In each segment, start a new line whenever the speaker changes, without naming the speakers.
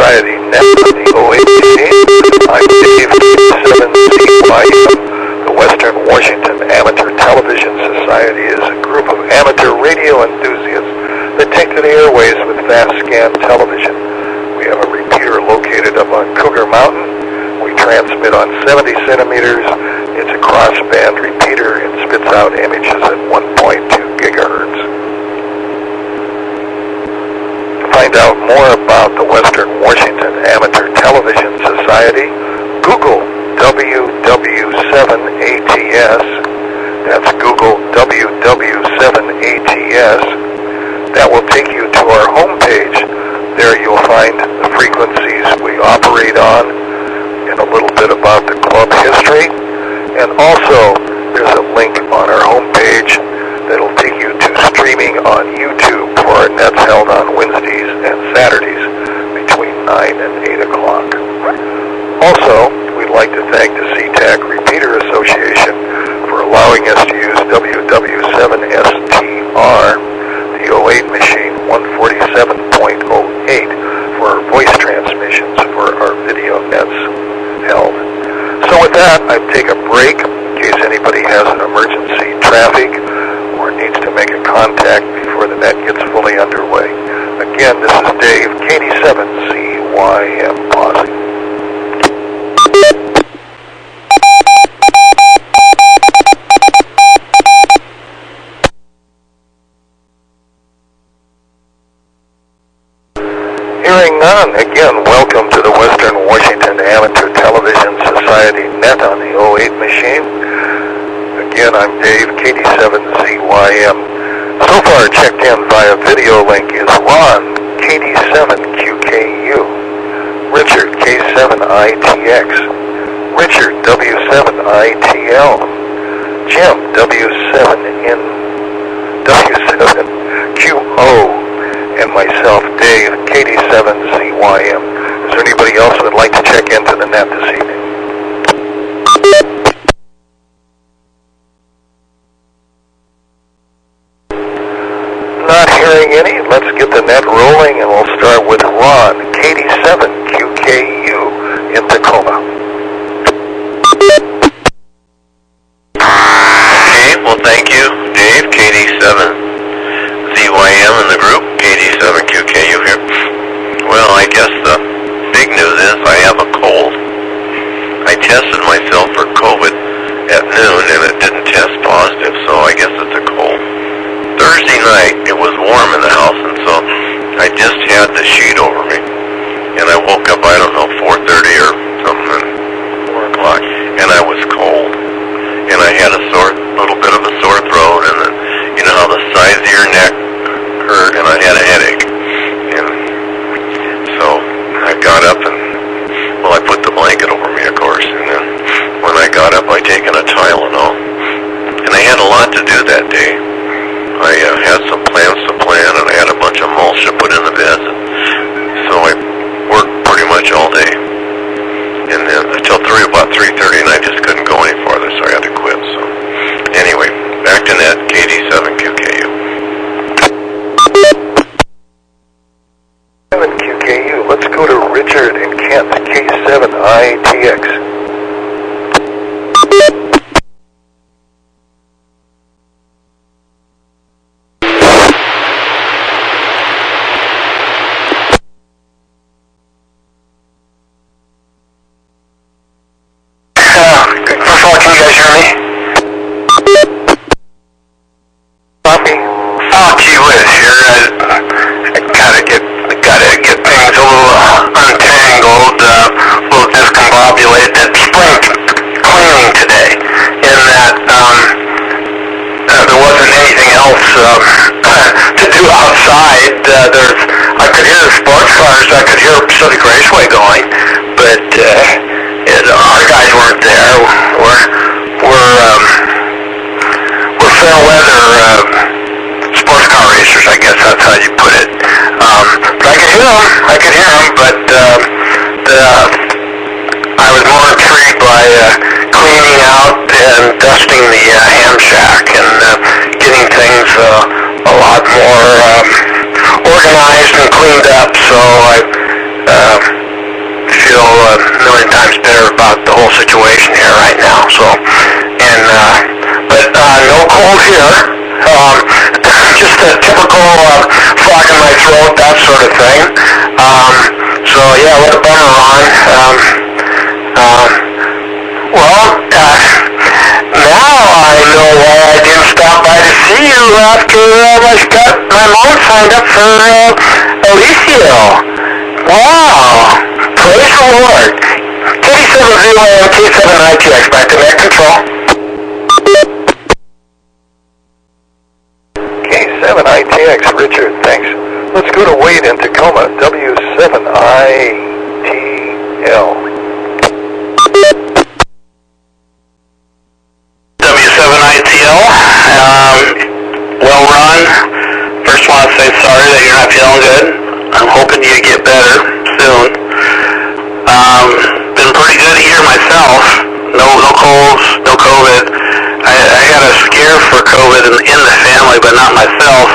Society Net on the OATC. I'm Dave, K7CYM. The Western Washington Amateur Television Society is a group of amateur radio enthusiasts that take to the airways with fast scan television. We have a repeater located up on Cougar Mountain. We transmit on 70 centimeters. It's a crossband repeater and spits out images at 1.2 gigahertz. To find out more about the Western Washington Amateur Television Society, Google WW7ATS. That's Google WW7ATS. That will take you to our homepage. There you'll find the frequencies we operate on and a little bit about the club history. And also, there's a link on our homepage that'll take you to streaming on YouTube for our nets held on Wednesdays and Saturdays between 9 and 8 o'clock. Also, we'd like to thank the SeaTac Repeater Association for allowing us to use WW7STR, the 08 machine 147.08, for our voice transmissions for our video nets held. So with that, I'd take a break in case anybody has an emergency traffic or needs to make a contact before the net gets fully underway. Again, this is Dave, KD7CYM pausing. Hearing none, again, welcome to the Western Washington Amateur Television Society Net on the 08 machine. Again, I'm Dave, KD7CYM. So far, checked in via video link is Ron, KD7QKU, Richard, K7ITX, Richard, W7ITL, Jim, W7QO, and myself, Dave, KD7CYM. Is there anybody else that would like to check into the net this evening? Not hearing any. Let's get the net rolling, and we'll start with Ron, KD7QKU in Tacoma.
Okay, well thank you, Dave, KD7CYM in the group, KD7QKU here. Well, I guess the big news is I have a cold. I tested myself for COVID at noon and it didn't test positive, so I guess it's a cold. Thursday night, it was warm in the house, and so I just had the sheet over me. And I woke up, I don't know, 4:30 or something, 4 o'clock, and I was cold. And I had a little bit of a sore throat, and then, you know how the sides of your neck hurt, and I had a headache. And so I got up and, well, I put the blanket over me, of course, and then when I got up, I taken a Tylenol. And I had a lot to do that day. I had some plans to plan, and I had a bunch of mulch to put in the beds, and so I worked pretty much all day. And then until about 3:30, and I just couldn't go any farther, so I had to quit. So anyway, back to net, KD7QKU.
7QKU. Let's go to Richard in Kent, K7ITX.
First of all, can you guys hear me?
Copy.
Oh, gee whiz, here I gotta get things a little untangled, a little discombobulated. Did spring cleaning today, in that there wasn't anything else to do outside. I could hear the sports cars, I could hear Pacific Raceway going, but our guys weren't there. We're fair weather sports car racers, I guess that's how you put it. But I could hear them, but I was more intrigued by cleaning out and dusting the ham shack and getting things a lot more organized and cleaned up. So I feel a million times better about the whole situation here right now. So, and but no cold here. Just a typical frog in my throat, that sort of thing. So yeah, what a bummer, Ron. Now I know why I didn't stop by to see you after I got my mom signed up for Alicio. Wow. Praise the Lord. K7ATS, back to net control.
K7ATS, Richard, thanks. Let's go to Wade in Tacoma, W7ITL.
W7ITL, well run. First want to say sorry that you're not feeling good. I'm hoping you get better soon. Been pretty good here myself. No colds, no COVID. I had a scare for COVID in the family, but not myself.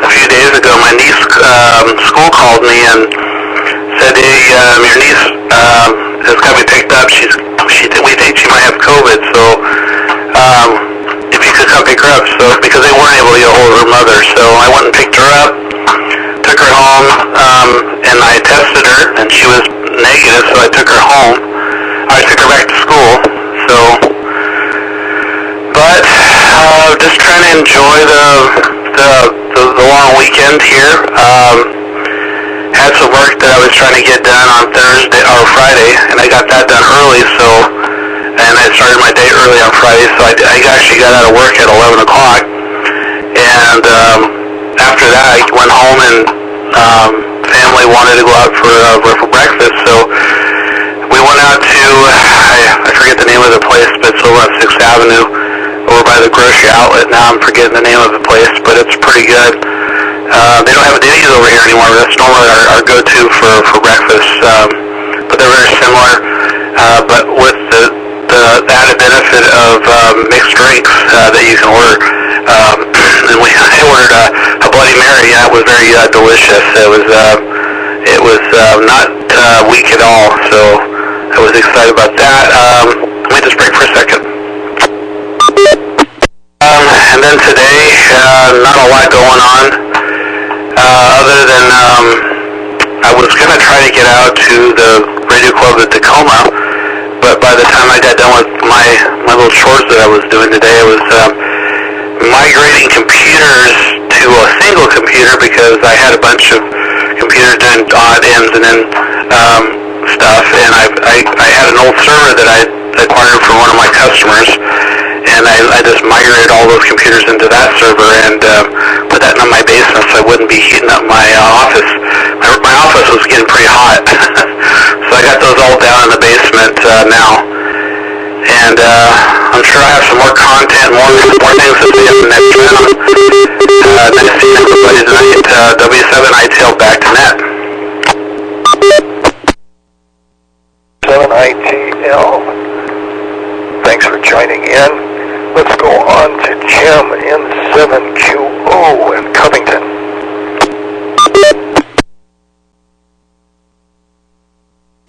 A few days ago, my niece school called me and said, "Hey, your niece has got me picked up. We think she might have COVID, so if you could come pick her up." So because they weren't able to get a hold of her mother, so I went and picked her up, took her home, and I tested her, and she was negative, so I took her home. I took her back to school. So, but just trying to enjoy the long weekend here. Had some work that I was trying to get done on Thursday or Friday, and I got that done early. So, and I started my day early on Friday, so I actually got out of work at 11 o'clock. And after that, I went home and family wanted to go out for breakfast, so we went out to, I forget the name of the place, but it's over on 6th Avenue, over by the grocery outlet. Now I'm forgetting the name of the place, but it's pretty good. They don't have Denny's over here anymore. That's normally our go-to for breakfast, but they're very similar, but with the added benefit of mixed drinks that you can order. And I ordered a Bloody Mary. Yeah, it was very delicious. It was not weak at all, so I was excited about that. Let me just break for a second. And then today, not a lot going on, other than I was going to try to get out to the radio club at Tacoma, but by the time I got done with my little chores that I was doing today, I was migrating computers to a single computer because I had a bunch of computers doing odd ends and then stuff, and I had an old server that I acquired from one of my customers, and I just migrated all those computers into that server and put that in my basement so I wouldn't be heating up my office. My office was getting pretty hot, so I got those all down in the basement now. And I'm sure I have some more content, more things to see in the next round. Nice to see everybody tonight. W7ITL back to net.
7ITL, thanks for joining in. Let's go on to Jim in 7QO in Covington.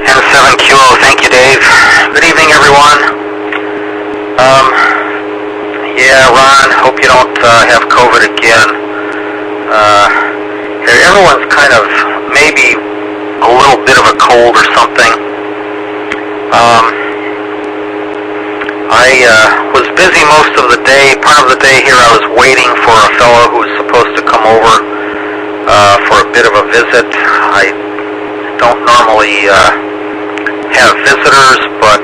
N7QO, thank you, Dave. Good evening, everyone. Yeah, Ron, hope you don't have COVID again. Everyone's kind of maybe a little bit of a cold or something. I was busy most of the day. Part of the day here I was waiting for a fellow who was supposed to come over for a bit of a visit. I don't normally have visitors, but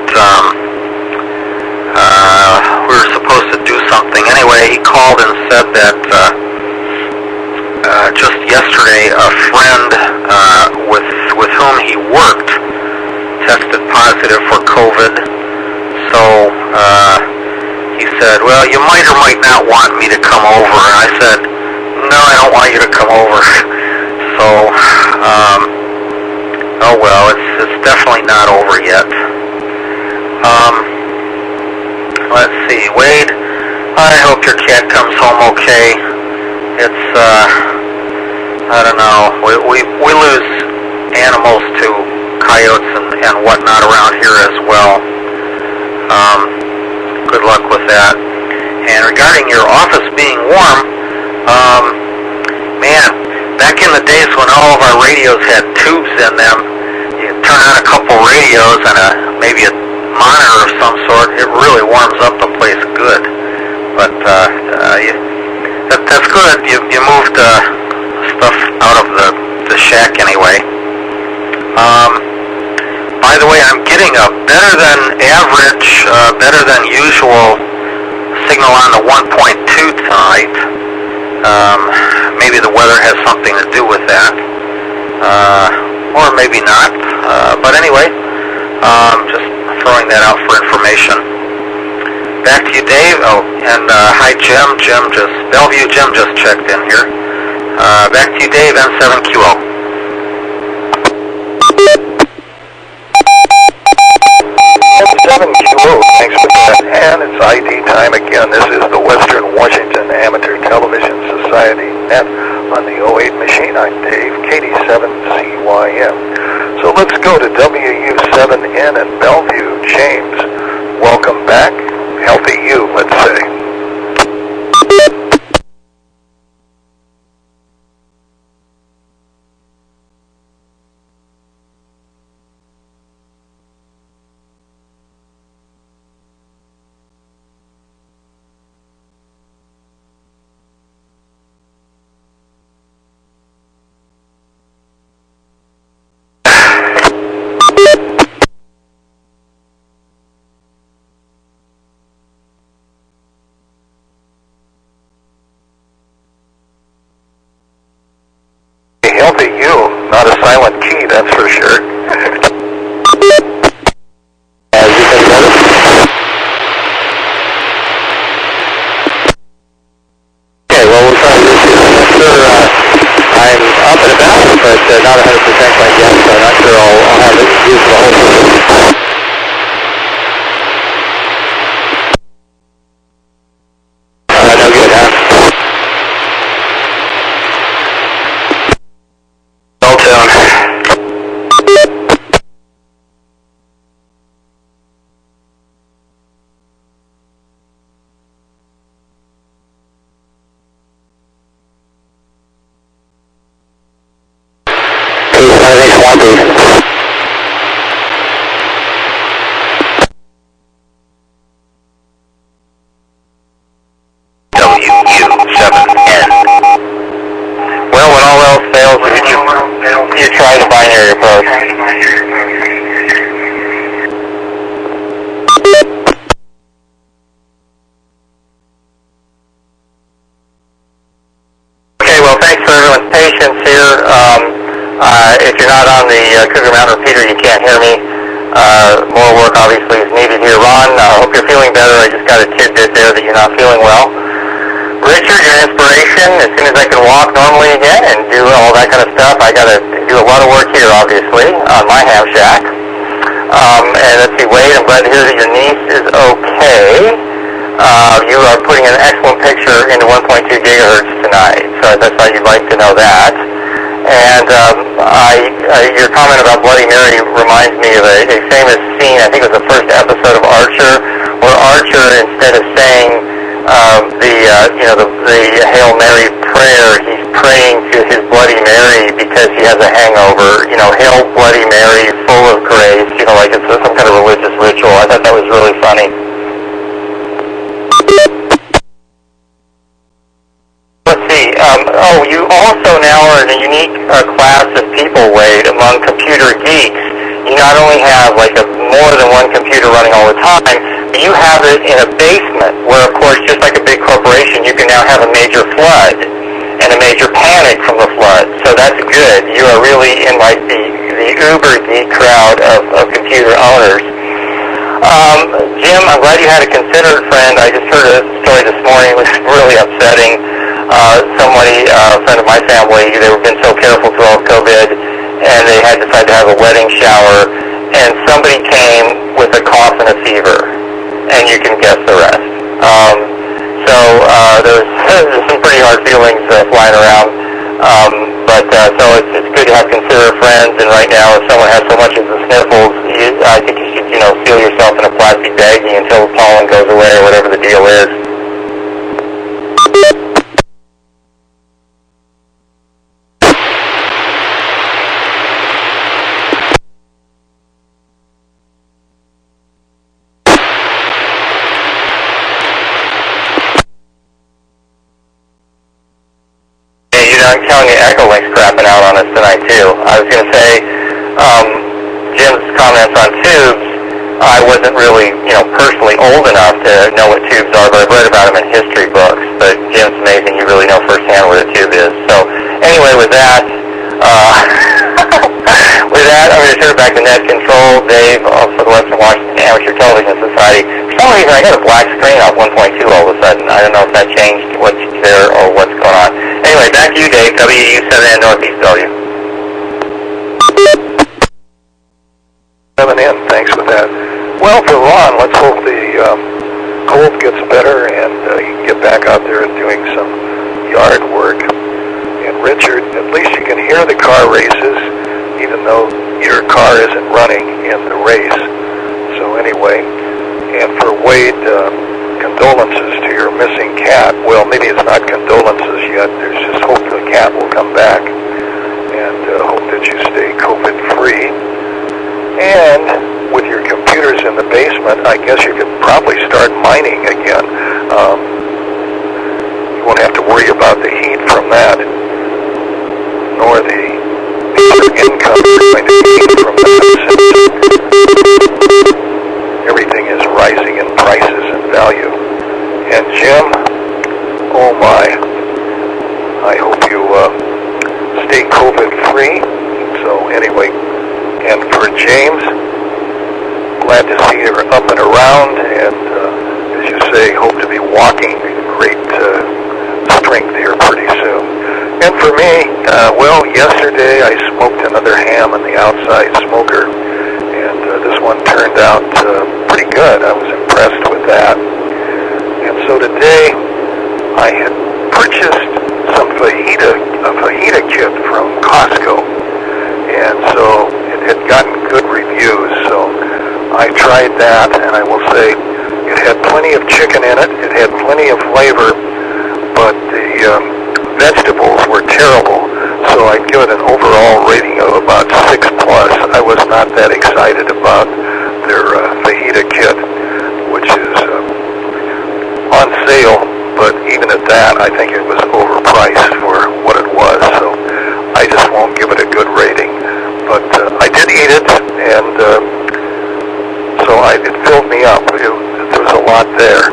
we were supposed to do something. Anyway, he called and said that just yesterday a friend with whom he worked tested positive for COVID. So he said, "Well, you might or might not want me to come over." And I said, "No, I don't want you to come over." So, oh well, it's definitely not over yet. Let's see, Wade, I hope your cat comes home okay. It's, I don't know, we lose animals to coyotes and and whatnot around here as well. Good luck with that. And regarding your office being warm, man, back in the days when all of our radios had tubes in them, you turn on a couple radios and maybe a monitor of some sort, it really warms up the place good. But that's good. You moved stuff out of the shack anyway. By the way, I'm getting a better than average, better than usual signal on the 1.2 tonight. Maybe the weather has something to do with that, or maybe not. But anyway, just throwing that out for information. Back to you, Dave. Oh, and hi, Jim. Bellevue Jim just checked in here. Back to you, Dave, N7QO.
N7QO, thanks for that. And it's ID time again. This is the Western Washington Amateur Television Society net on the 08 machine. I'm Dave, KD7CYM. So let's go to WU7N in Bellevue. James, welcome back. Healthy you, let's say. Healthy you, not a silent key, that's for sure.
Okay, well, we'll try this. I'm sure I'm up and about, but not 100% quite yet, so I'm not sure I'll have it used for the whole thing. No good, huh?
WU7N.
Well, when all else fails, you try the binary approach. Okay, well, thanks for everyone's patience here. If you're not on the Cougar Mountain repeater, you can't hear me. More work obviously is needed here. Ron, I hope you're feeling better. I just got a tidbit there that you're not feeling well. Richard, your inspiration, as soon as I can walk normally again and do all that kind of stuff, I got to do a lot of work here, obviously, on my ham shack. And let's see, Wade, I'm glad to hear that your niece is okay. You are putting an excellent picture into 1.2 gigahertz tonight, so I thought you'd like to know that. And your comment about Bloody Mary reminds me of a famous scene, I think it was the first episode of Archer, where Archer, instead of saying the Hail Mary prayer, he's praying to his Bloody Mary because he has a hangover. Hail Bloody Mary, full of grace. Like it's some kind of religious ritual. I thought that was really funny. Let's see. You also now are in a unique class of people, Wade, among computer geeks. You not only have more than one computer running all the time, but you have it in a basement where, of course, just like a big corporation, you can now have a major flood and a major panic from the flood. So that's good. You are really in the uber geek crowd of computer owners. Jim, I'm glad you had a considerate friend. I just heard a story this morning. It was really upsetting. A friend of my family, they've been so careful through all COVID, and they had decided to have a wedding shower, and somebody came with a cough and a fever, and you can guess the rest. There's some pretty hard feelings flying around, so it's good to have considerate friends, and right now if someone has so much as the sniffles, I think you should, seal yourself in a plastic baggie until the pollen goes away or whatever the deal is. I'm telling you, Echolink's crapping out on us tonight, too. I was going to say, Jim's comments on tubes, I wasn't really, personally old enough to know what tubes are, but I've read about them in history books. But Jim's amazing. You really know firsthand what a tube is. So, anyway, with that, I'm going to turn it back to Net Control. Dave, also the Western Washington Amateur Television Society. For some reason, I got a black screen off 1.2 all of a sudden. I don't know if that changed what's there or what's going on. Anyway, back to you, Dave. WW7ATS Northeast W.
7N, thanks for that. Well, for Ron, let's hope the cold gets better and you can get back out there and doing some yard work. And Richard, at least you can hear the car races, even though your car isn't running in the race. So anyway, and for Wade, condolences to your missing cat. Well, maybe it's not condolences yet. There's just hope the cat will come back, and hope that you stay COVID-free. And with your computers in the basement, I guess you could probably start mining again. You won't have to worry about the heat from that, nor the income going to be from that, since everything is rising in prices and value. And Jim, oh my, I hope you stay COVID-free. So anyway, and for James, glad to see you up and around, and as you say, hope to be walking great strength here pretty soon. And for me, well, yesterday I smoked another ham in the outside smoker, and this one turned out pretty good. I was impressed with that. And so today I had purchased some a fajita kit from Costco, and so it had gotten good reviews. So I tried that, and I will say it had plenty of chicken in it. It had plenty of flavor, but the vegetables were terrible. So I'd give it an overall rating of about 6+. I was not that excited about their fajita kit, which is on sale, but even at that, I think it was overpriced for what it was, so I just won't give it a good rating. But I did eat it, and so it filled me up. There was a lot there,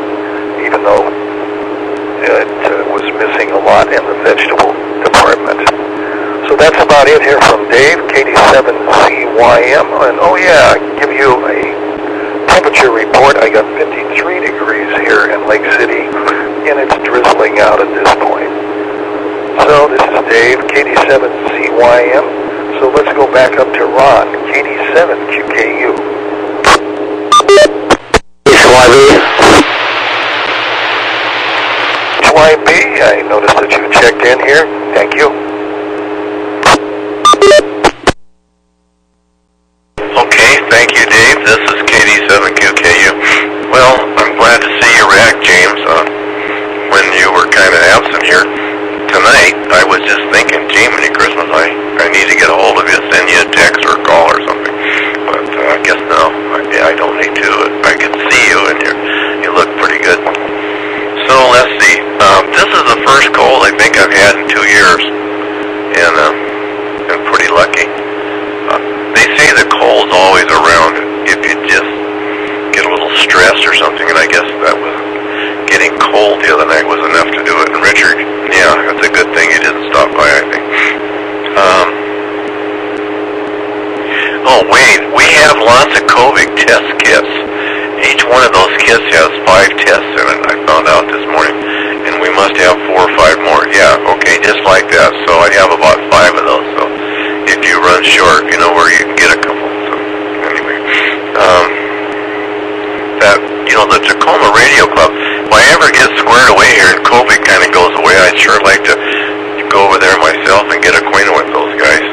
even though it was missing a lot in the vegetable department. So that's about it here from Dave, KD7CYM, and oh yeah, I give you a temperature report. I got 53 degrees here in Lake City, and it's drizzling out at this point. So this is Dave, KD7CYM. So let's go back up to Ron, KD7QKU. HYB, I noticed that you checked in here. Thank you.
Okay, thank you, Dave. This is KD7QKU. Well, I'm glad to see you back, James. When you were kind of absent here tonight, I was just thinking, gee, Merry Christmas, I need to get a hold of you, send you a text or a call or something. But I guess now I don't need to. I can see you, and you look pretty good. So let's see. This is the first cold I think I've had in 2 years, and I'm pretty lucky. They say the cold's always around if you just get a little stressed or something, and I guess that was getting cold the other night was enough to do it. And Richard, yeah, that's a good thing you didn't stop by, I think. Oh, wait, we have lots of COVID test kits. Each one of those kits has 5 tests in it, I found out this morning, and we must have 4 or 5 more. Yeah, okay, just like that. So I have about 5 of those, so if you run short, you know where you can get a couple. So anyway, the Tacoma Radio Club, if I ever get squared away here and COVID kind of goes away, I'd sure like to go over there myself and get acquainted with those guys.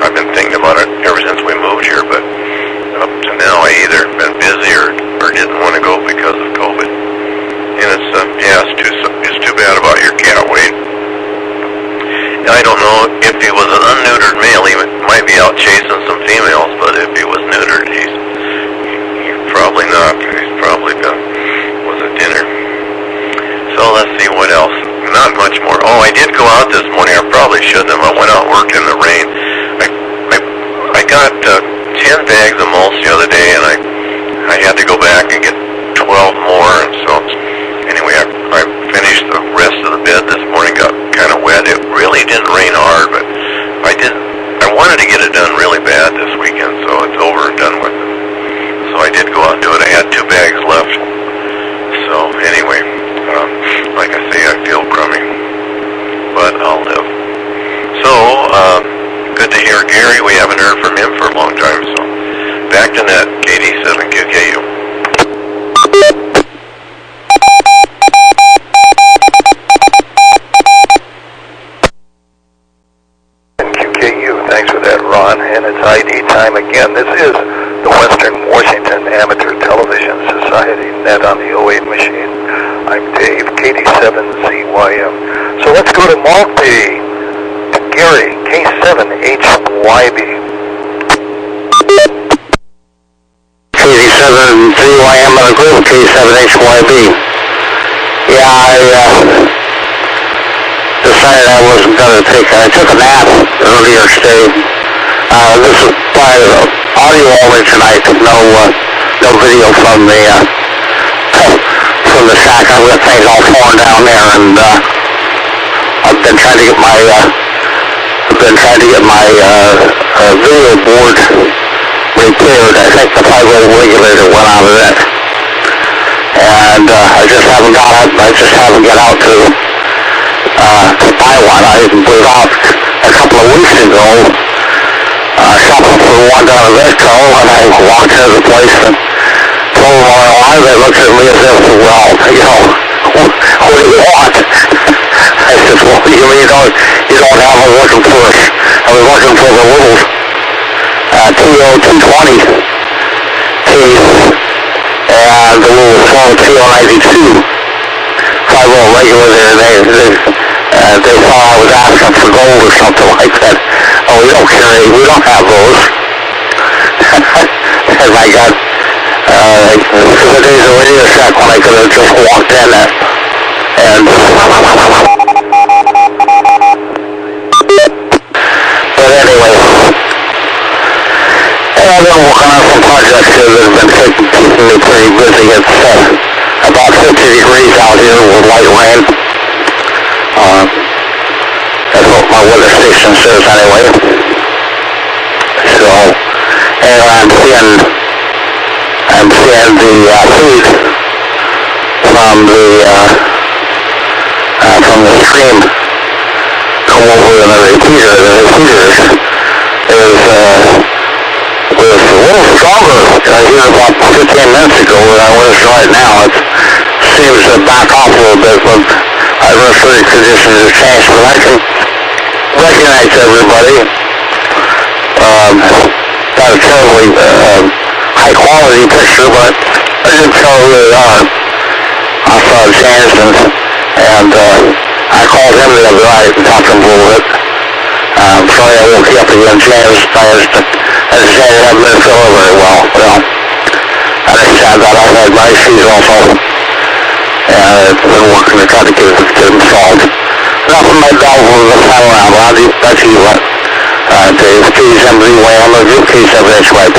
I've been thinking about it ever since we moved here, but probably shouldn't have. I went out and worked in the rain. I got 10 bags of mulch the other day, and I had to go back and get 12 more. And so anyway, I finished the rest of the bed this morning. Got kind of wet. It really didn't rain hard, but I wanted to get it done really bad this weekend, so it's over and done with. So I did go out and do it. I had 2 bags left. So anyway, like I say, I feel crummy, but I'll live. So, good to hear Gary. We haven't heard from him for a long time, so back to net, KD7QKU.
QKU, thanks for that, Ron. And it's ID time again. This is the Western Washington Amateur Television Society net on the 08 machine. I'm Dave, KD7ZYM. So let's go to Maltby, to Gary, K7HYB.
KD7ZYM on the group, K7HYB. Yeah, I decided I wasn't going to I took a nap earlier today. This is by audio only tonight, no video from the shack. I've got things all torn down there, and I've been trying to get my video board repaired. I think the 5-volt regulator went out of it, and I just haven't got out to buy one. I was out a couple of weeks ago shopping for one down at Vetco, and I walked into the place and told them all I wanted. They looked at me as if, well, what do you want? I said, well, you mean you don't have a looking for us. I was looking for the little TO220 case and the little small TO92 5-volt regulator. They thought I was asking for gold or something like that. Oh, we don't have those. And I got, for the days of Radio Shack when I could have just walked in and but anyway, I've been working on some projects here that have been keeping me pretty busy. It's about 50 degrees out here with light rain. That's what my weather station says anyway. So, and I'm seeing the feed from the stream come over in the repeater. The repeater is a little stronger here about 15 minutes ago than I was right now. It seems to back off a little bit, but adversary conditions have changed, but I can recognize everybody. Not a terribly high quality picture, but I can tell who they are. I saw James and I called him the other night and talked to him a little bit. I'm sorry I woke you up again, James. I understand you haven't been feeling very well. Well, I understand that. I've had my issues also. And I've been working to try to get them solved. Nothing like that over the final round, but I'll tell you what. Dave, K7ZYM, group K7HYB.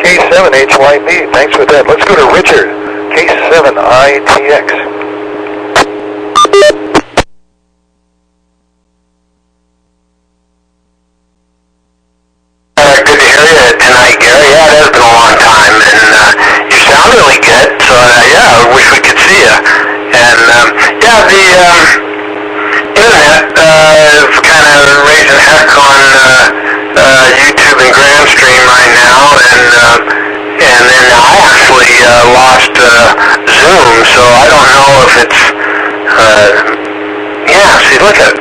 K7HYB, thanks for that. Let's go to Richard, K7ITX.
Good to hear you tonight, Gary. Yeah, it has been a long time, and you sound really good, so yeah, I wish we could see you. And yeah, the internet is kind of raising heck on YouTube and Grandstream right now, and then I actually lost Zoom, so I don't know if it's yeah, see, look at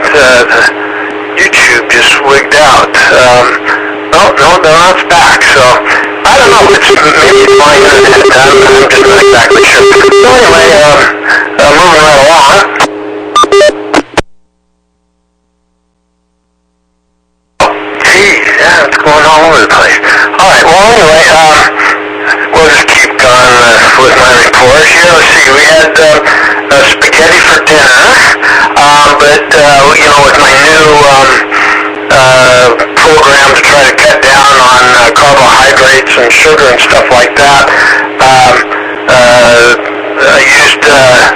YouTube just wigged out. No, it's back, so I don't know if it's maybe my internet. I'm just not exactly sure. So anyway, moving right along. Geez, yeah, it's going all over the place. Alright, well anyway, we'll just keep going with my report here. Let's see, we had spaghetti for dinner. bit, with my new program to try to cut down on carbohydrates and sugar and stuff like that. I used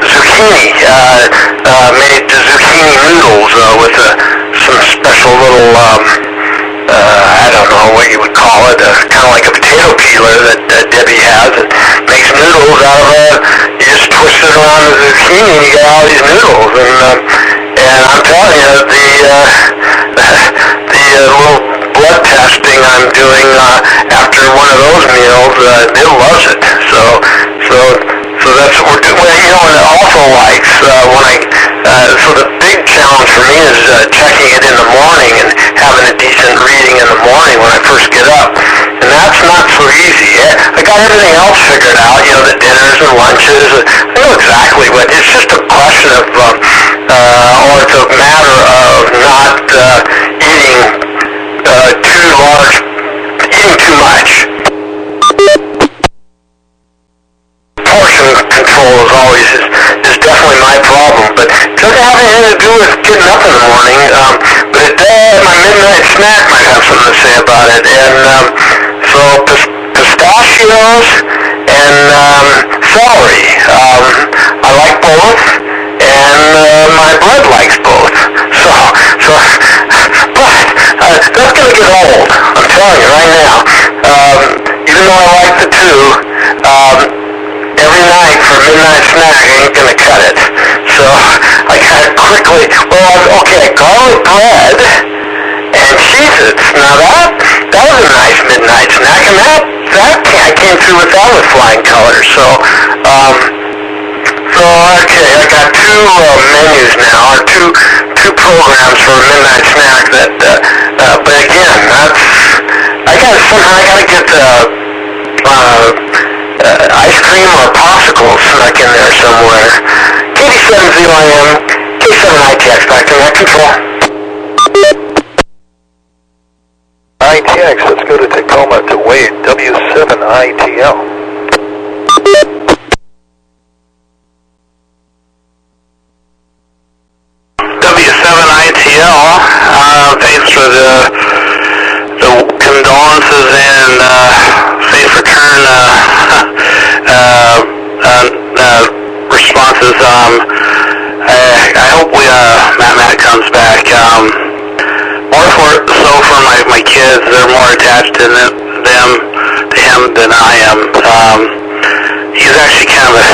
zucchini, made zucchini noodles with some special little, I don't know what you would call it, kind of like a potato peeler that Debbie has. It makes noodles out of you just twist it around the zucchini and you get all these noodles. And I'm telling you, the little blood testing I'm doing after one of those meals, it loves it. So that's what we're doing. Well, and it also likes so the big challenge for me is checking it in the morning and having a decent reading in the morning when I first get up. And that's not so easy. I got everything else figured out, the dinners and lunches. I know exactly, but it's just a question of, or it's a matter of not eating too much. Portion control is definitely my problem, but it doesn't have anything to do with getting up in the morning. But my midnight snack might have something to say about it. And so pistachios and celery. I like both, and my blood likes both. But that's going to get old. I'm telling you right now. Even though I like the two. Every night for a midnight snack ain't gonna cut it. So I gotta quickly, garlic bread and Cheez-Its. Now that was a nice midnight snack, and I came through with that with flying colors. So okay, I got two menus now, or two programs for a midnight snack. But again, I gotta get ice cream or popsicles snuck in there somewhere. KD7ZYM, K7ITX, back to net control.
ITX, let's go to Tacoma to Wade, W7ITL.
W7ITL, thanks for the condolences and safe return responses. I hope Matt comes back. More for my kids. They're more attached to him than I am. He's actually kind of a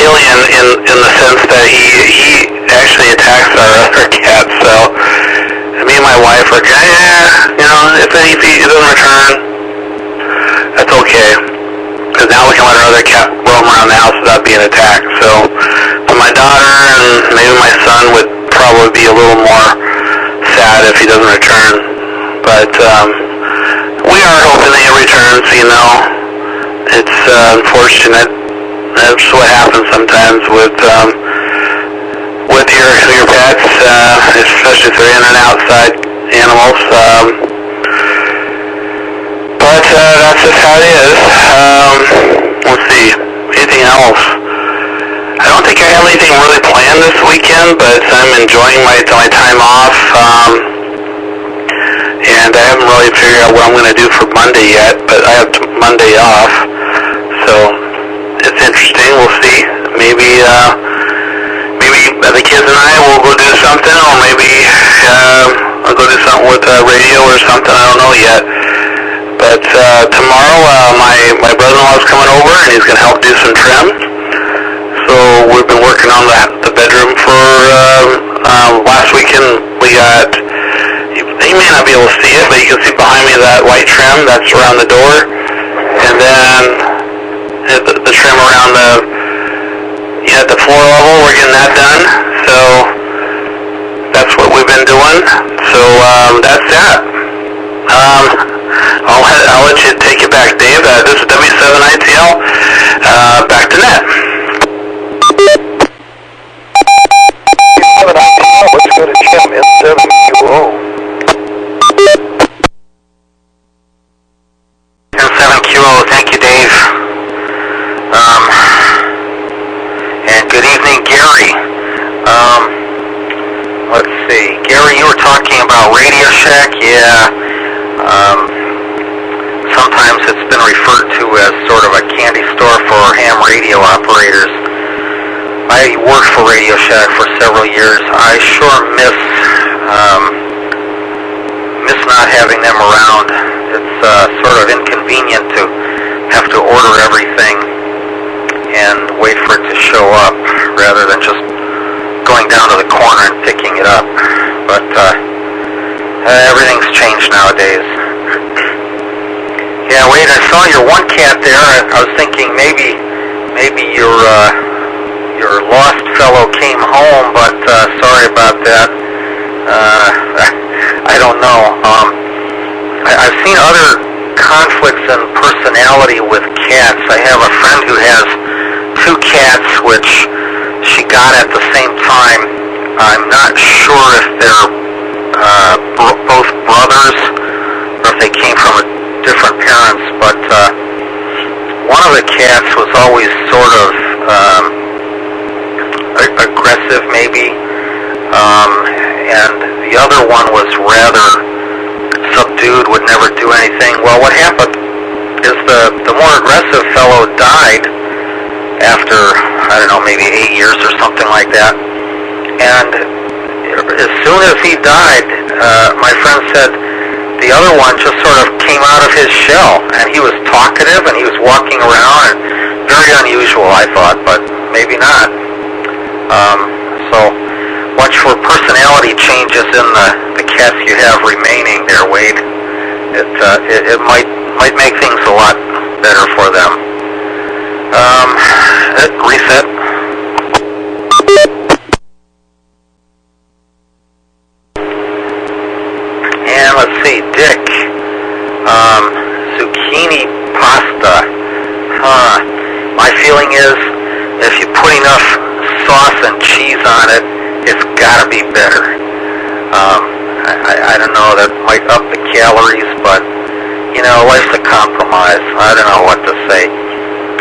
alien in the sense that he actually attacks our other cats. So me and my wife are if he doesn't return, that's okay. Because now we can let our other cat roam around the house without being attacked. So my daughter and maybe my son would probably be a little more sad if he doesn't return. But we are hoping that he returns. It's unfortunate. That's what happens sometimes with your pets, especially if they're in and outside animals. But that's just how it is. Let's see. Anything else? I don't think I have anything really planned this weekend, but I'm enjoying my time off. And I haven't really figured out what I'm going to do for Monday yet, but I have Monday off. So it's interesting. We'll see. Maybe the kids and I will go do something, or maybe I'll go do something with radio or something. I don't know yet. But tomorrow, my brother-in-law is coming over, and he's going to help do some trim. So we've been working on the bedroom for last weekend. We got, you may not be able to see it, but you can see behind me that white trim that's around the door, and then the trim around at the floor level. We're getting that done. So that's what we've been doing. So that's that. I'll let you take it back, Dave. This is W7ITL. Back to net.
W7ITL, let's go to Jim, N7QO.
N7QO, thank you, Dave. And good evening, Gary. Shack, yeah. Sometimes it's been referred to as sort of a candy store for ham radio operators. I worked for Radio Shack for several years. I sure miss not having them around. It's sort of inconvenient to have to order everything and wait for it to show up rather than just going down to the corner and picking it up. But everything's changed nowadays. Yeah, Wade, I saw your one cat there. I was thinking maybe your lost fellow came home, but sorry about that. I don't know. I've seen other conflicts in personality with cats. I have a friend who has 2 cats, which she got at the same time. I'm not sure if they're both brothers or if they came from different parents, but one of the cats was always sort of aggressive, maybe, and the other one was rather subdued, would never do anything. Well, what happened is the more aggressive fellow died after, I don't know, maybe 8 years or something like that. And as soon as he died, my friend said the other one just sort of came out of his shell, and he was talkative, and he was walking around, and very unusual, I thought, but maybe not. So watch for personality changes in the cats you have remaining there, Wade. It might make things a lot better for them. Reset. And let's see, Dick. Zucchini pasta. My feeling is if you put enough sauce and cheese on it, it's got to be better. I don't know, that might up the calories, but, you know, life's a compromise. I don't know what to say.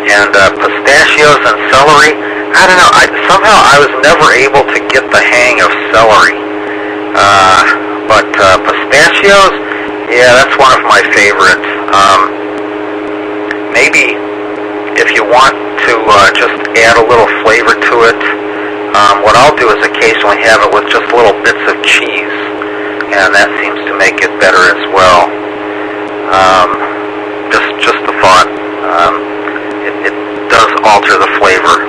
And pistachios and celery, I don't know. Somehow I was never able to get the hang of celery. But pistachios, yeah, that's one of my favorites. Maybe if you want to just add a little flavor to it, what I'll do is occasionally have it with just little bits of cheese, and that seems to make it better as well. Just a thought. It does alter the flavor, and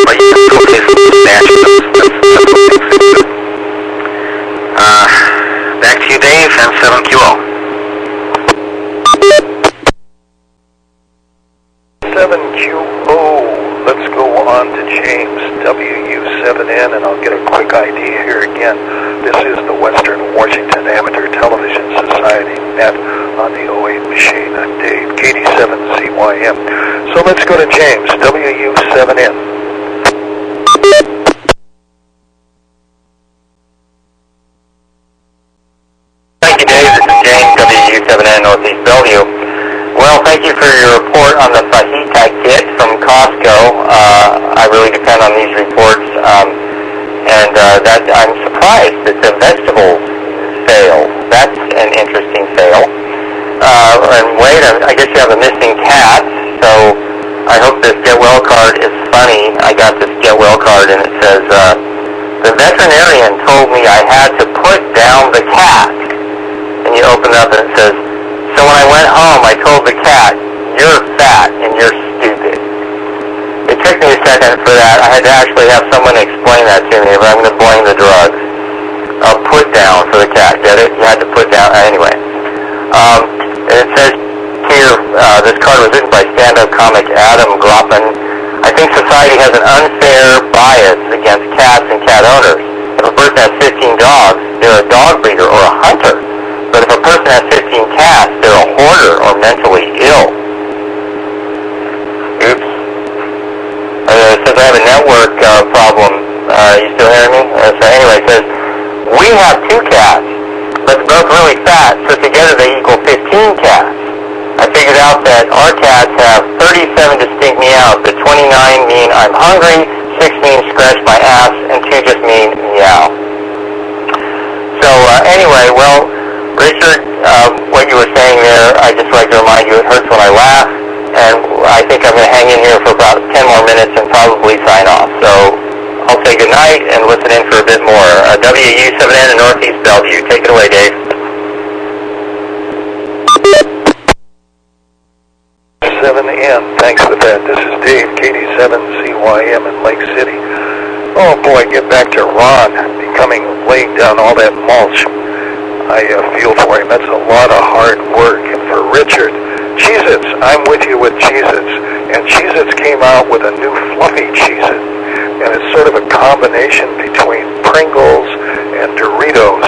but you can still taste the pistachios. Back to you, Dave, and 7QO.
7QO. Let's go on to James, WU7N, and I'll get a quick idea here again. This is the Western Washington Amateur Television Society, net on the 08 machine. I'm Dave, KD7CYM. So let's go to James, WU7N.
Thank you, Dave. This is James, WU7N, Northeast Bellevue. Well, thank you for your report on the fajita kit from Costco. I really depend on these reports, and that I'm surprised it's a vegetable sale. That's an interesting sale. And wait, I guess you have a missing cat, so I hope this Get Well card is funny. I got this Get Well card, and it says, the veterinarian told me I had to put down the cat. And you open it up, and it says, so when I went home, I told the cat, you're fat and you're stupid. It took me a second for that. I had to actually have someone explain that to me, but I'm going to blame the drugs. I'll put down for the cat. Get it? You had to put down. Anyway. And it says here, this card was written by stand-up comic Adam Groppin. I think society has an unfair bias against cats and cat owners. If a person has 15 dogs, they're a dog breeder or a hunter. But if a person has 15 cats, they're a hoarder or mentally ill. Oops. It says I have a network problem. You still hearing me? So anyway, it says, we have 2 cats, but they're both really fat, so together they equal 15 cats. I figured out that our cats have 37 distinct meows. The 29 mean I'm hungry, 6 mean scratch my ass, and 2 just mean meow. So So anyway, well, Richard, what you were saying there, I just like to remind you, it hurts when I laugh, and I think I'm going to hang in here for about 10 more minutes and probably sign off. So I'll say good night and listen in for a bit more. WU7N in Northeast Bellevue. Take it away, Dave.
7N, thanks for that. This is Dave, KD7CYM in Lake City. Oh boy, get back to Ron laying down all that mulch. I feel for him. That's a lot of hard work. And for Richard, Cheez-Its, I'm with you with Cheez-Its. And Cheez-Its came out with a new fluffy Cheez-It. And it's sort of a combination between Pringles and Doritos.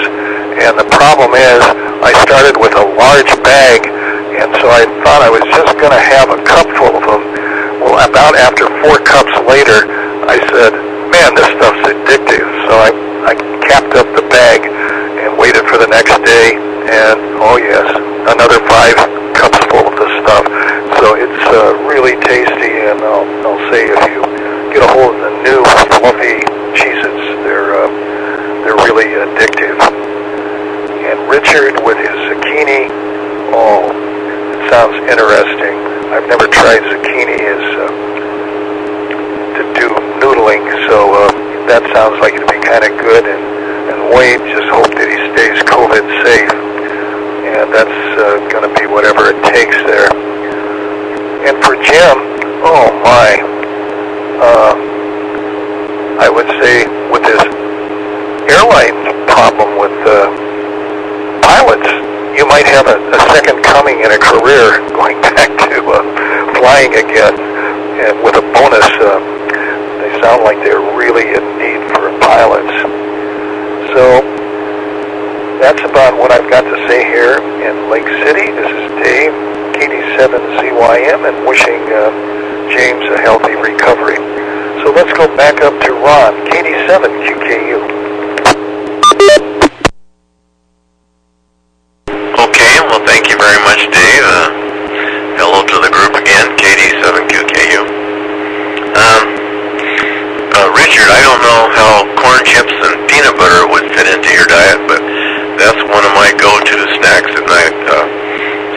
And the problem is, I started with a large bag, and so I thought I was just going to have a cup full of them. Well, about after 4 cups later, I said, man, this stuff's addictive. So I capped up the bag and waited for the next day, and oh yes, another 5 cups full of the stuff. So it's really tasty, and I'll say if you get a hold of the new fluffy Cheez-Its, they're really addictive. And Richard with his zucchini, oh, it sounds interesting. I've never tried zucchini to do noodling, so that sounds like it'd be kind of good. And Wade, just hope that he stays COVID safe, and that's going to be whatever it takes there. And for Jim, oh my, I would say with this airline problem with pilots, you might have a second coming in a career going back to flying again, and with a bonus. They sound like they're really in need for pilots. So that's about what I've got to say here in Lake City. This is Dave, KD7CYM, and wishing James a healthy recovery. So let's go back up to Ron, KD7QKU.
Okay, well, thank you very much, Dave. Hello to the group again, KD7QKU. Richard, I don't know how corn chips and peanut butter would fit into your diet, but that's one of my go-to snacks at night.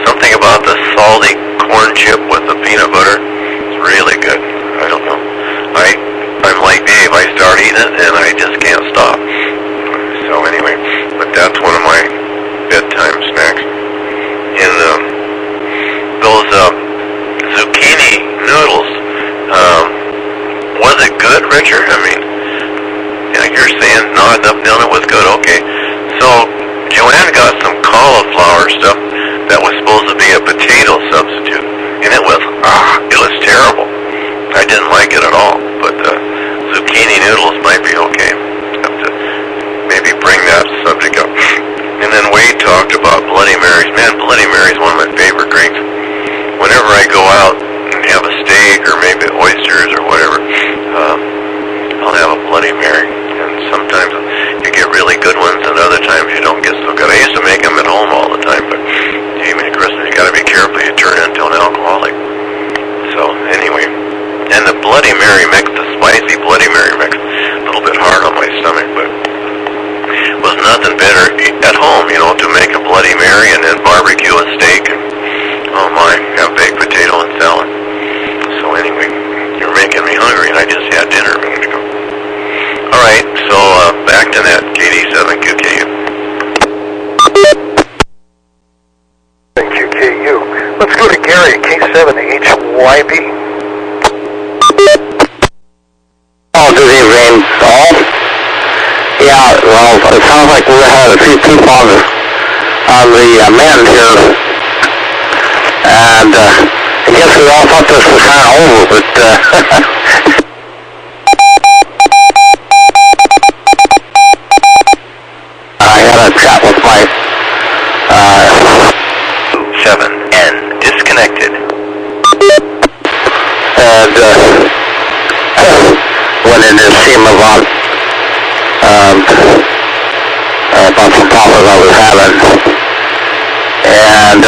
Something about the salty corn chip with the peanut butter is really good. I don't know. I'm like Dave. I start eating it and I just can't stop. So anyway, but that's one of my bedtime snacks. And those zucchini noodles, was it good, Richard? I mean, you're saying nodding up, down it was good. Okay. So Joanne got some cauliflower stuff that was supposed to be a potato substitute, and it was terrible. I didn't like it at all. But zucchini noodles might be okay. Have to maybe bring that subject up. And then Wade talked about Bloody Marys. Man, Bloody Mary is one of my favorite drinks. Whenever I go out and have a steak or maybe oysters or whatever, I'll have a Bloody Mary. And sometimes you get really good ones, and other times you don't get so good. I used to make them at home all the time, but even at Christmas, you got to be careful. You turn into an alcoholic. So anyway, and the Bloody Mary mix, the spicy Bloody Mary mix, a little bit hard on my stomach, but was nothing better at home, to make a Bloody Mary and then barbecue a steak and, oh my, have baked potato and salad. So anyway, you're making me hungry, and I just had dinner a minute ago. All right, so back to that, KD7QKU.
QKU. Let's go to Gary, K7HYB.
Oh, good evening, all. Yeah, well, it sounds like we had a few people on the mend here, and I guess we all thought this was kind of over, but I had a chat with my
7N disconnected.
And went in to see him about some problems I was having, and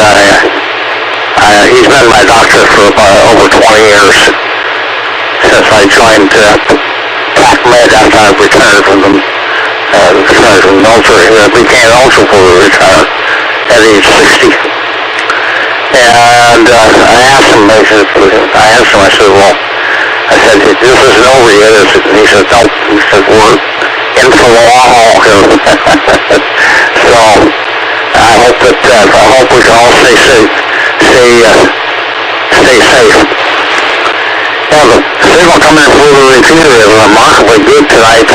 he's been my doctor for about over 20 years since I joined PAC Med after I returned from the became eligible for retirement at age 60. And I asked him, I said, well, I said, this isn't over yet, is it? And he said, no. He said, we're in for the long haul here. So I hope we can all stay safe. Yeah, the signal coming in through the repeater is remarkably good tonight.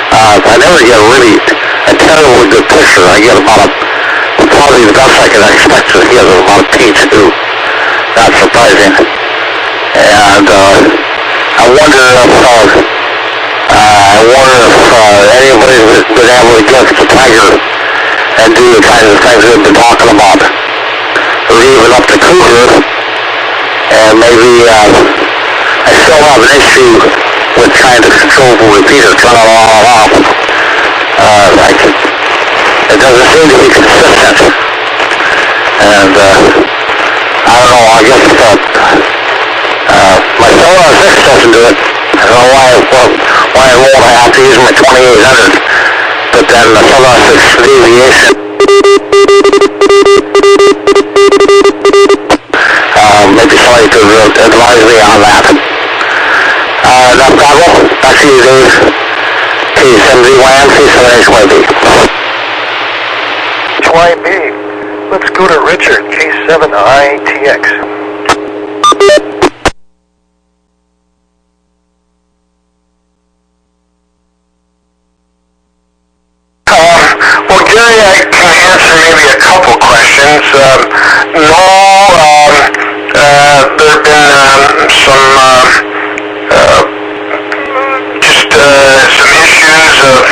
I never get a terribly good picture. I get probably the best I can expect to get is about a P2. Not surprising. And I wonder if anybody's been able to get the Tiger and do the kind of things we've been talking about. Or even up the Cougar. And maybe I still have an issue with trying to control the repeater, turn it on and off. It doesn't seem to be consistent. And I don't know, I guess my Solar 6 doesn't do it. I don't know why I won't have to use my 2800. But then the Solar 6 deviation, maybe somebody could advise me on that. Enough travel. Back to you, Dave. P70YM, P7HYB.
HYB. Let's go to Richard, K7ITX.
Well, Gary, I can answer maybe a couple questions. There have been some issues of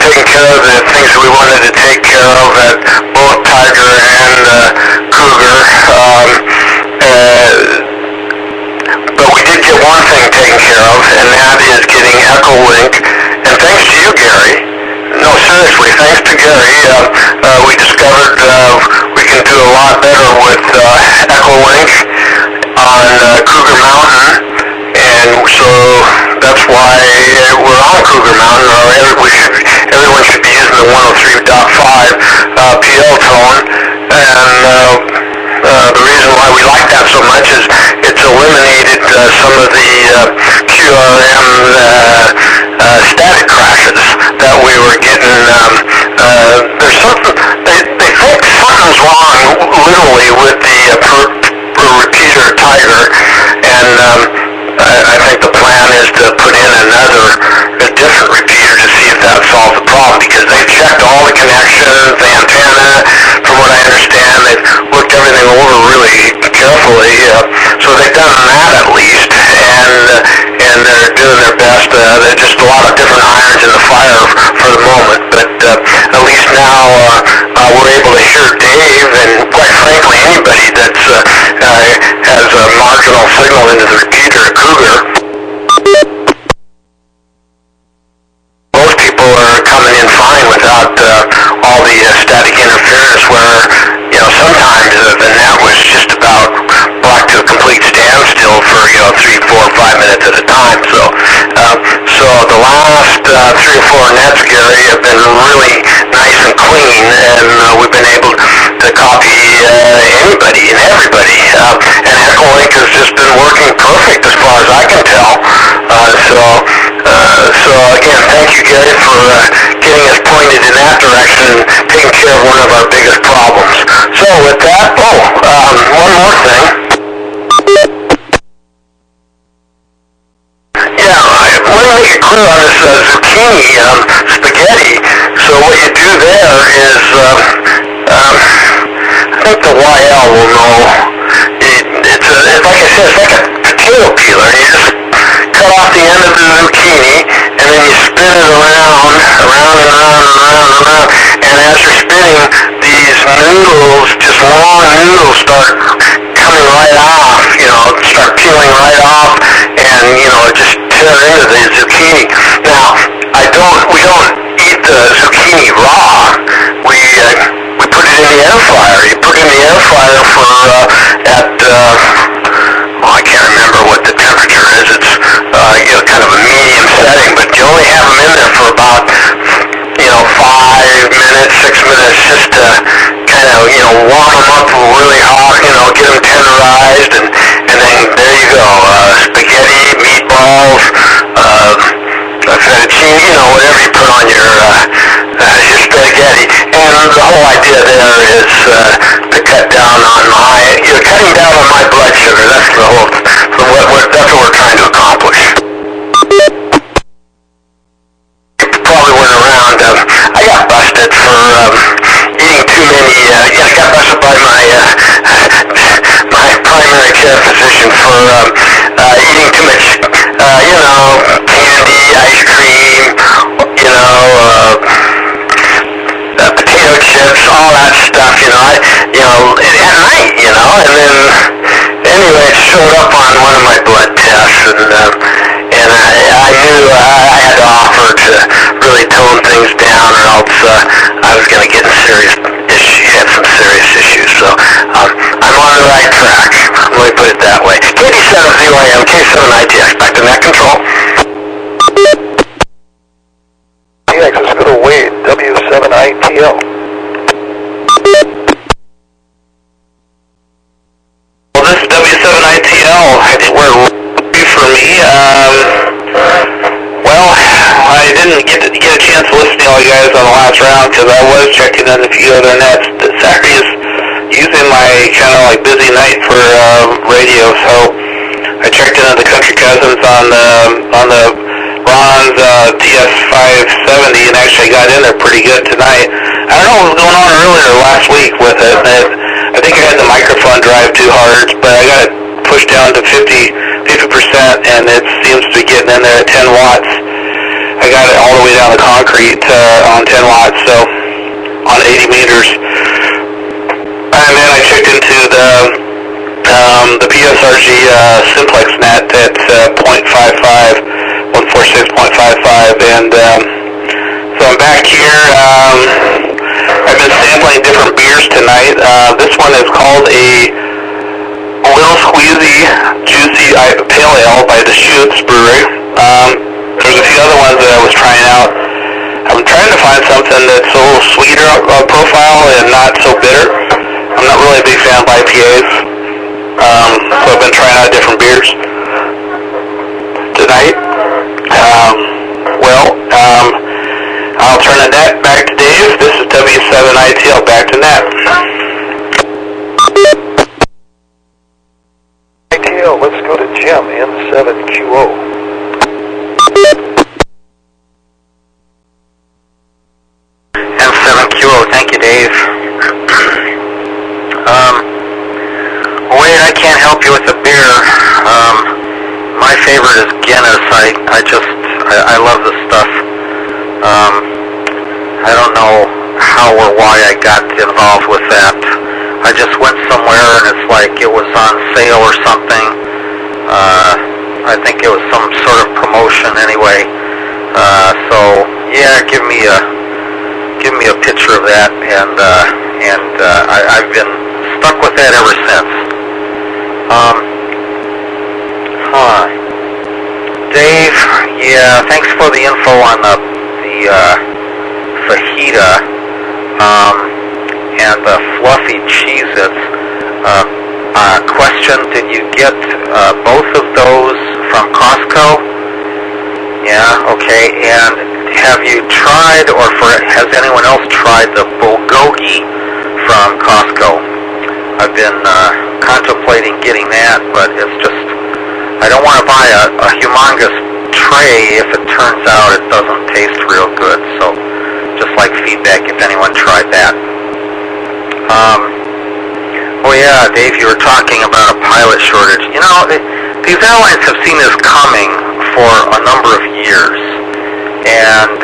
taking care of the things we wanted to take care of at both Tiger and Cougar. But we did get one thing taken care of, and that is getting EchoLink. And thanks to you, Gary. No, seriously, thanks to Gary, we discovered we can do a lot better with EchoLink on Cougar Mountain, and so that's why we're on Cougar Mountain, or everyone should be using the 103.5 PL tone, and the reason why we like that so much is it's eliminated some of the QRM static crashes that we were getting. There's something, they think something's wrong literally with the repeater Tiger, and I think the plan is to put in a different repeater to see if that solves the problem, because they've checked all the connections, the antenna, from what I understand, they've looked everything over really carefully, so they've done that at least, and they're doing their best. There's just a lot of different irons in the fire for the moment, but at least now we're able to hear Dave, and quite frankly anybody that's has a marginal signal into the repeater Cougar. Most people are coming in fine without all the static interference, where sometimes the net was just about brought to a complete standstill for 3, 4, 5 minutes at a time. So the last 3 or 4 nets, Gary, have been really nice and clean, and we've been able to copy anybody and everybody. And EchoLink has just been working perfect as far as I can tell. So again, thank you, Gary, for getting us pointed in that direction and taking care of one of our biggest problems. So with that, one more thing. Yeah, I want to make it clear on this zucchini spaghetti. So what you do there is, I think the YL will know. It's like I said, it's like a potato peeler. You just cut off the end of the zucchini, and then you spin it around, and as you're spinning, these noodles, just long noodles, start coming right off, start peeling right off, and, just tear into the zucchini. Now, we don't eat the zucchini raw. We put it in the air fryer. You put it in the air fryer for, I can't remember what the temperature is. It's, kind of a medium setting, but you only have them in there for about minutes, 6 minutes, just to kind of, warm them up really hot, get them tenderized, and then there you go. Spaghetti, meatballs, fettuccine, whatever you put on your spaghetti. And the whole idea there is to cut down on cutting down on my blood sugar. That's the whole, that's what we're trying to accomplish. Probably went around. I got busted for eating too many. I got busted by my primary care physician for eating too much. Candy, ice cream. Potato chips, all that stuff. At night. And then anyway, it showed up on one of my blood tests, and I knew I had to offer to really tone things down, or else I was going to get in have some serious issues. So I'm on the right track. Let me put it that way. KD7ZYM, K7ITS, back to net control.
TX, let's go to Wade, W7ITL.
Well, this is W7ITL. Where for me, I didn't get a chance to listen to all you guys on the last round because I was checking in a few other nets. Saturday is usually my kind of like busy night for radio, so I checked into the Country Cousins on the Ron's TS570 and actually got in there pretty good tonight. I don't know what was going on earlier last week with it. I think I had the microphone drive too hard, but I got it pushed down to 50% and it seems to be getting in there at 10 watts. I got it all the way down to concrete on 10 watts, so on 80 meters. And then I checked into the PSRG simplex net at 146.55, and so I'm back here. I've been sampling different beers tonight. This one is called a Little Squeezy Juicy Pale Ale by the Shoots Brewery. There's a few other ones that I was trying out. I'm trying to find something that's a little sweeter profile and not so bitter. I'm not really a big fan of IPAs, so I've been trying out different beers tonight. I'll turn the net back to Dave. This is W7ITL, back to net.
ITL, let's go to Jim, N7QO.
N7QO, thank you, Dave. Wade, I can't help you with the beer. My favorite is Guinness. I love the stuff. I don't know how or why I got involved with that. I just went somewhere and it's like it was on sale or something. I think it was some sort of promotion anyway. So yeah, give me a picture of that, and I've been stuck with that ever since. Dave, yeah, thanks for the info on the fajita and the fluffy Cheez-Its. Question, did you get both of those from Costco? Yeah, okay, and have you tried, or has anyone else tried the bulgogi from Costco? I've been contemplating getting that, but it's just, I don't want to buy a humongous tray if it turns out it doesn't taste real good, so just like feedback if anyone tried that. Oh yeah, Dave, you were talking about a pilot shortage. You know, these airlines have seen this coming for a number of years, and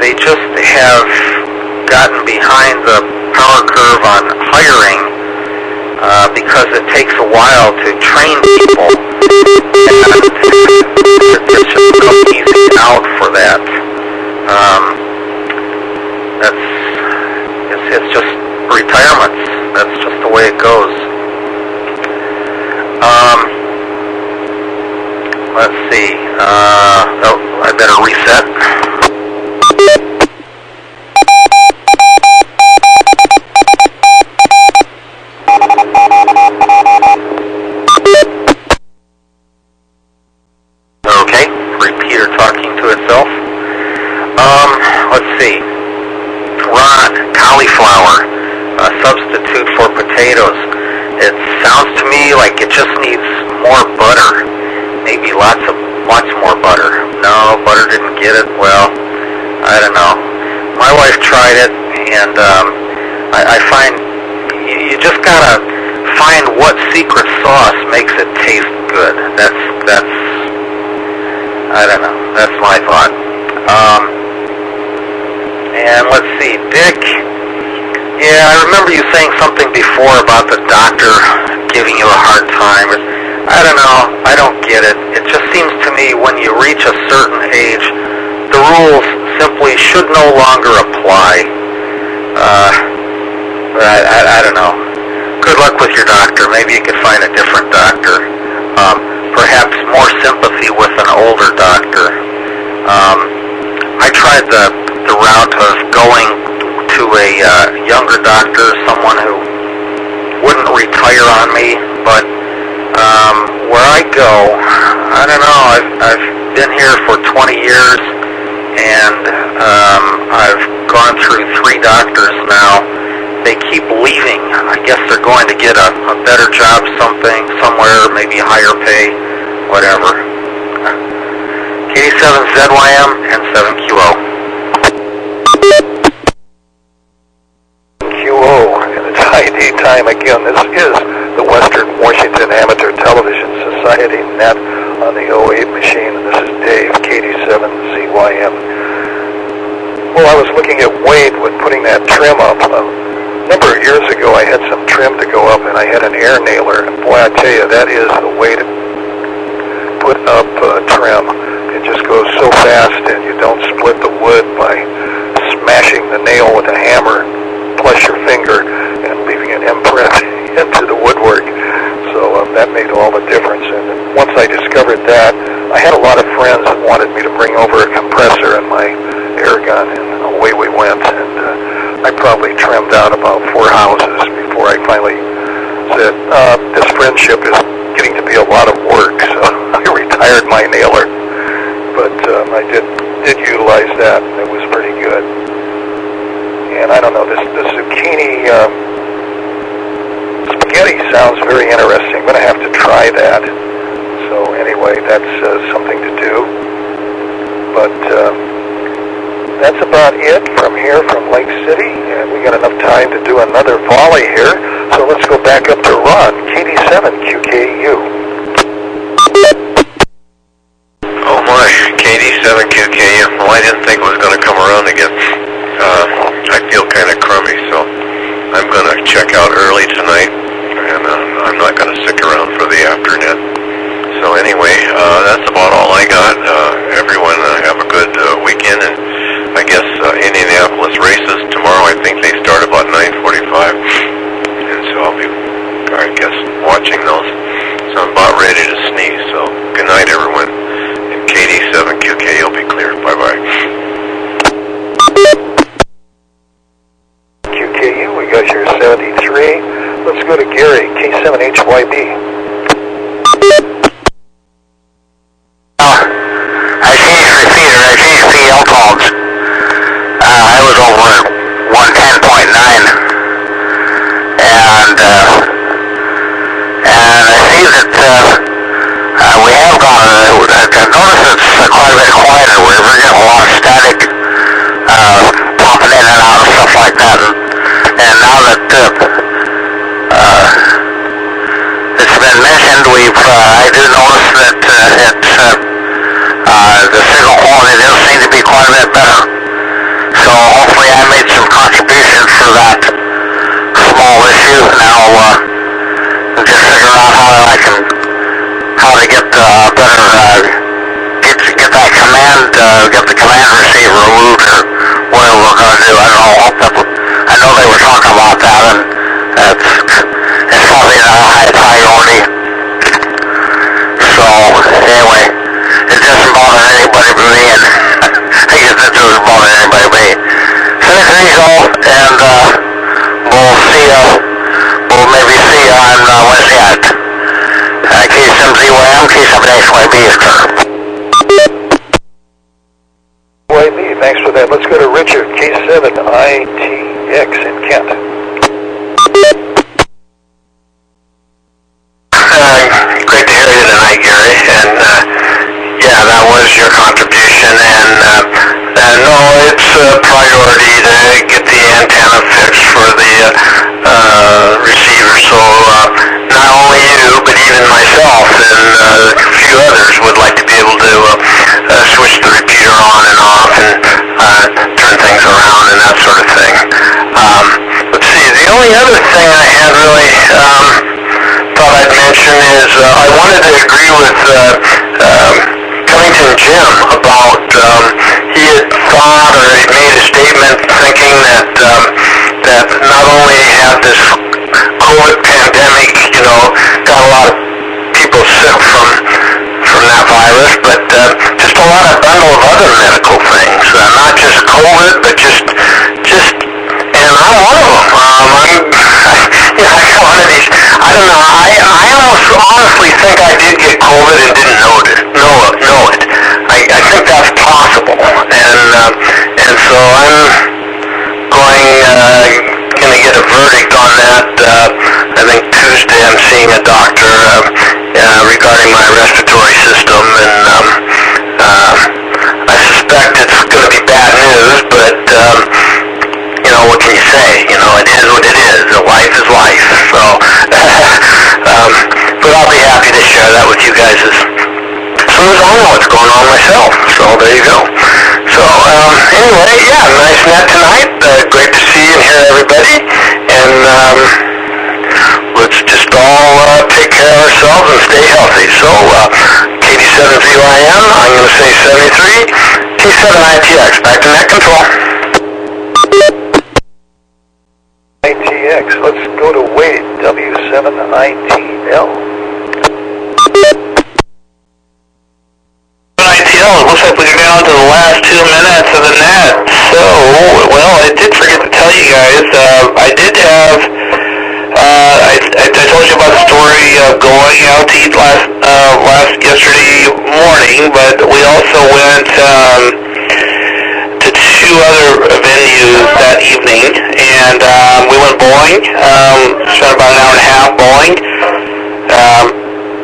they just have gotten behind the power curve on hiring because it takes a while to train people, and there's just no easy out for that. It's just retirements. That's just the way it goes. Let's see. I better reset. substitute for potatoes. It sounds to me like it just needs more butter. Maybe lots more butter. No, butter didn't get it. Well, I don't know. My wife tried it, and I find you just gotta find what secret sauce makes it taste good. That's I don't know. That's my thought. And let's see, Dick. Yeah, I remember you saying something before about the doctor giving you a hard time. I don't know. I don't get it. It just seems to me when you reach a certain age, the rules simply should no longer apply. I don't know. Good luck with your doctor. Maybe you could find a different doctor. Perhaps more sympathy with an older doctor. I tried the route of going to a younger doctor, someone who wouldn't retire on me, but where I go, I don't know, I've been here for 20 years, and I've gone through 3 doctors now. They keep leaving. I guess they're going to get a better job somewhere, maybe higher pay, whatever. K7ZYM and 7QO.
And it's high daytime again. This is the Western Washington Amateur Television Society net on the 08 machine, and this is Dave, KD7ZYM. Well, I was looking at Wade when putting that trim up. A number of years ago, I had some trim to go up, and I had an air nailer, and boy, I tell you, that is the way to put up trim. It just goes so fast, and you don't split the wood by smashing the nail with a hammer plus your finger and leaving an imprint into the woodwork. So that made all the difference. And once I discovered that, I had a lot of friends that wanted me to bring over a compressor and my air gun, and away we went. And I probably trimmed out about 4 houses before I finally said, this friendship is getting to be a lot of work. So I retired my nailer. But I did utilize that, and it was pretty good. And I don't know, the zucchini spaghetti sounds very interesting. I'm going to have to try that. So anyway, that's something to do. But that's about it from here, from Lake City. And we got enough time to do another volley here. So let's go back up to Ron, KD7QKU.
Oh my, KD7QKU. Well, I didn't think it was going to come around again. I feel kind of crummy, so I'm going to check out early tonight, and I'm not going to stick around for the afternoon. So anyway, that's about all I got. Everyone have a good weekend, and I guess Indianapolis races tomorrow, I think they start about 9:45, and so I'll be, I guess, watching those. So I'm about ready to sneeze, so good night, everyone. And KD7QK will be clear. Bye-bye.
QKU, we got your 73. Let's go to Gary, K7HYB.
I changed repeater, I changed PL codes. I was over at 110.9, and I see that we have gone, I notice it's quite a bit quieter. We're getting a lot of static popping in and out and stuff like that, and now that it's been mentioned, I do notice that the signal quality does seem to be quite a bit better. So hopefully I made some contribution for that small issue. Now I'm just figuring out how to get better, get that command, get the command receiver removed, or whatever we're going to do. I don't know. I know they were talking about that, and it's probably not a high priority. So anyway, it doesn't bother anybody but me, and I guess it doesn't bother anybody but me. So there you go, and we'll maybe see you on Wednesday at K7ZYM, K7HYB is clear.
YB, thanks for that. Let's go to Richard, K7ITX in Kent.
myself and a few others would like to be able to switch the repeater on and off and turn things around and that sort of thing. Let's see, the only other thing I had really thought I'd mention is I wanted to agree with Covington Jim about he had thought or he made a statement thinking that not only had this COVID pandemic, got a lot of people sick from that virus, but just a lot of bundle of other medical things, not just COVID, but just, and I'm one of them. I got one of these. I don't know. I almost honestly think I did get COVID and didn't know it. I think that's possible, and so I'm going to get a verdict on that. I think Tuesday I'm seeing a doctor regarding my respiratory system, and I suspect it's going to be bad news, but what can you say? It is what it is. Life is life. So, but I'll be happy to share that with you guys as soon as I know what's going on myself. So there you go. So anyway, yeah, nice net tonight. Great to see and hear everybody. And let's just all take care of ourselves and stay healthy. So KD7ZYM, I'm going to say 73, T7ITX, back to net control.
ITX, let's go to Wade, W7ITL.
It looks like we're down to the last 2 minutes of the net. So, well, I did forget to tell you guys, I did have, I told you about the story of going out to eat yesterday morning, but we also went to 2 other venues that evening, and we went bowling, spent about an hour and a half bowling.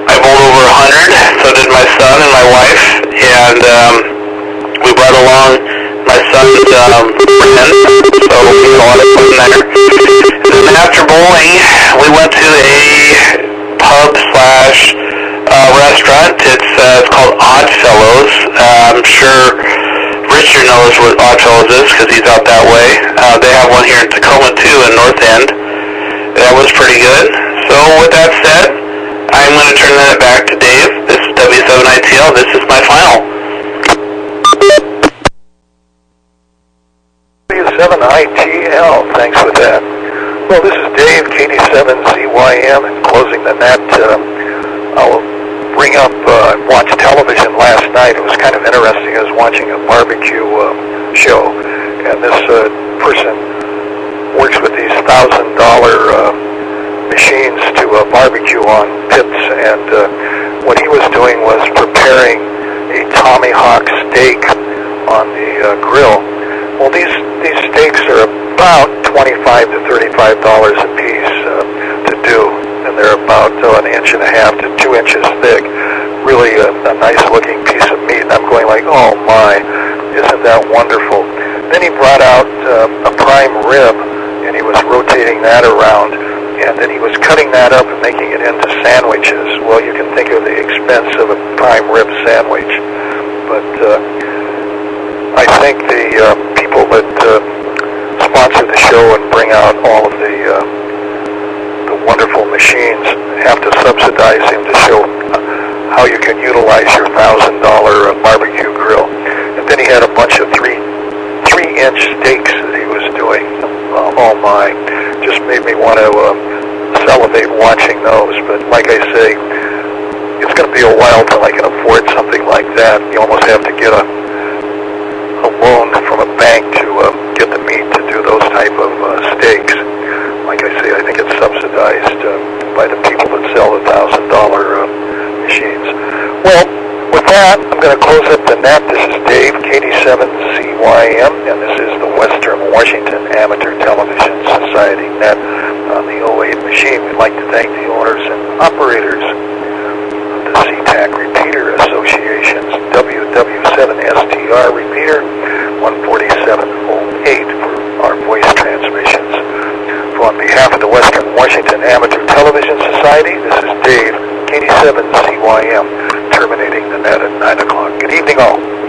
I bowled over 100, so did my son and my wife, and we brought along my son's friend, so we had a lot of fun there. And then after bowling, we went to a pub/restaurant. It's called Oddfellows. I'm sure Richard knows what Oddfellows is because he's out that way. They have one here in Tacoma too, in North End. That was pretty good. So with that said, I'm going to turn that back to Dave. This is W7ITL. This is my final.
W7ITL, thanks for that. Well, this is Dave, KD7ZYM, and closing the net. I'll bring up, watched television last night. It was kind of interesting. I was watching a barbecue show, and this person works with these $1,000 machines to barbecue on pits, and what he was doing was preparing a tomahawk steak on the grill. Well, these steaks are about $25 to $35 a piece to do, and they're about 1.5 to 2 inches thick. Really a nice looking piece of meat, and I'm going like, oh my, isn't that wonderful? Then he brought out a prime rib, and he was rotating that around, and then he was cutting that up and making it into sandwiches. Well, you can think of the expense of a prime rib sandwich, but I think the people that sponsor the show and bring out all of the wonderful machines have to subsidize him to show how you can utilize your $1,000 barbecue grill. And then he had a bunch of 3-inch steaks that he was doing. Oh my, just made me want to salivate watching those. But like I say, it's going to be a while till I can afford something like that. You almost have to get a loan from a bank to get the meat to do those type of steaks. Like I say, I think it's subsidized by the people that sell the $1,000 machines. Well, with that, I'm going to close up the net. This is Dave, KD7ZYM, and this is the Western Washington Amateur Television Society net on the 08 machine. We'd like to thank the owners and operators of the CTAC Repeater Association's WW7STR repeater 14708 for our voice transmissions. So on behalf of the Western Washington Amateur Television Society, this is Dave, KD7 WW7CYM, terminating the net at 9 o'clock. Good evening all.